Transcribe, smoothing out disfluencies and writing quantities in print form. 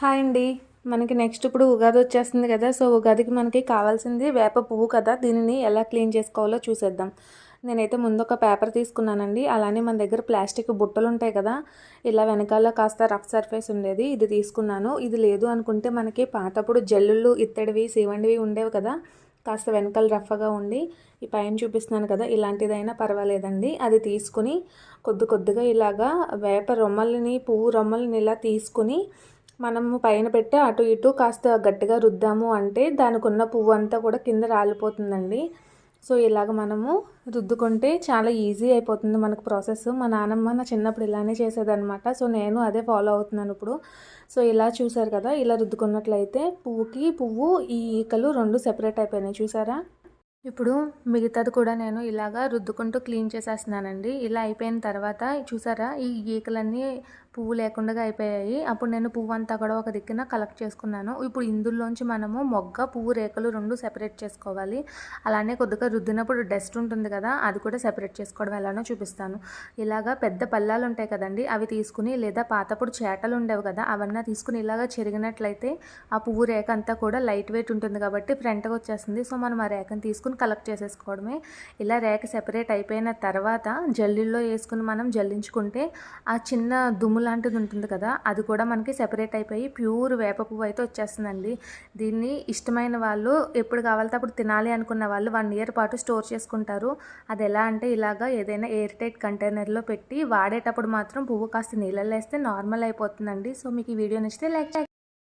Hi అండి. మనకి next ఇప్పుడు ఉగాది వచ్చేస్తుంది కదా! సో, ఉగాదికి మనకి కావాల్సింది వేప పువ్వు కదా! దీనిని ఎలా క్లీన్ చేసుకోవాలో చూసేద్దాం. నేనైతే ముందు ఒక పేపర్ తీసుకున్నానండి. అలానే మన దగ్గర ప్లాస్టిక్ బుట్టలు ఉంటాయి కదా! ఇలా వెనకాల కాస్త రఫ్ సర్ఫేస్ ఉండేది. ఇది తీసుకున్నాను. ఇది లేదు అనుకుంటే మనకి పాతప్పుడు జల్లులు ఇత్తడివి, సీవండివి ఉండేవి కదా! కాస్త వెనకాల రఫ్గా ఉండి ఈ పైన చూపిస్తున్నాను కదా! ఇలాంటిదైనా పర్వాలేదండి. అది తీసుకుని కొద్దిగా ఇలాగా వేప రొమ్మల్ని, పువ్వు రొమ్మల్ని ఇలా తీసుకుని మనము పైన పెట్టి అటు ఇటు కాస్త గట్టిగా రుద్దాము అంటే దానికి ఉన్న పువ్వు అంతా కూడా కింద రాలిపోతుందండి. సో ఇలాగ మనము రుద్దుకుంటే చాలా ఈజీ అయిపోతుంది మనకు ప్రాసెస్. మా నాన్నమ్మ నా చిన్నప్పుడు ఇలానే చేసేదనమాట. సో నేను అదే ఫాలో అవుతున్నాను ఇప్పుడు. సో ఇలా చూసారు కదా, ఇలా రుద్దుకున్నట్లయితే పువ్వుకి పువ్వు ఈ ఈకలు రెండు సెపరేట్ అయిపోయినాయి చూసారా. ఇప్పుడు మిగతాది కూడా నేను ఇలాగా రుద్దుకుంటూ క్లీన్ చేసేస్తున్నానండి. ఇలా అయిపోయిన తర్వాత చూసారా ఈ ఈకలన్నీ పువ్వు లేకుండా అయిపోయాయి. అప్పుడు నేను పువ్వు అంతా కూడా ఒక దిక్కున కలెక్ట్ చేసుకున్నాను. ఇప్పుడు ఇందులోంచి మనము మొగ్గ, పువ్వు రేఖలు 2 సెపరేట్ చేసుకోవాలి. అలానే కొద్దిగా రుద్దినప్పుడు డస్ట్ ఉంటుంది కదా, అది కూడా సెపరేట్ చేసుకోవడం ఎలానో చూపిస్తాను. ఇలాగా పెద్ద పల్లాలు ఉంటాయి కదండి, అవి తీసుకుని లేదా పాతప్పుడు చేటలు ఉండేవి కదా, అవన్నీ తీసుకుని ఇలాగా చెరిగినట్లయితే ఆ పువ్వు రేఖ అంతా కూడా లైట్ వెయిట్ ఉంటుంది కాబట్టి ఫ్రంట్గా వచ్చేస్తుంది. సో మనం ఆ రేఖను తీసుకుని కలెక్ట్ చేసేసుకోవడమే. ఇలా రేఖ సెపరేట్ అయిపోయిన తర్వాత జల్లీల్లో వేసుకుని మనం జల్లించుకుంటే ఆ చిన్న దుమ్ము లాంటిది ఉంటుంది కదా, అది కూడా మనకి సెపరేట్ అయిపోయి ప్యూర్ వేప పువ్వు అయితే వచ్చేస్తుందండి. దీన్ని ఇష్టమైన వాళ్ళు ఎప్పుడు కావాలితే అప్పుడు తినాలి అనుకున్న వాళ్ళు 1 ఇయర్ పాటు స్టోర్ చేసుకుంటారు. అది ఎలా అంటే ఇలాగా ఏదైనా ఎయిర్ టైట్ కంటైనర్లో పెట్టి వాడేటప్పుడు మాత్రం పువ్వు కాస్త నీళ్ళల్లో వేస్తే నార్మల్ అయిపోతుందండి. సో మీకు ఈ వీడియో నచ్చితే లైక్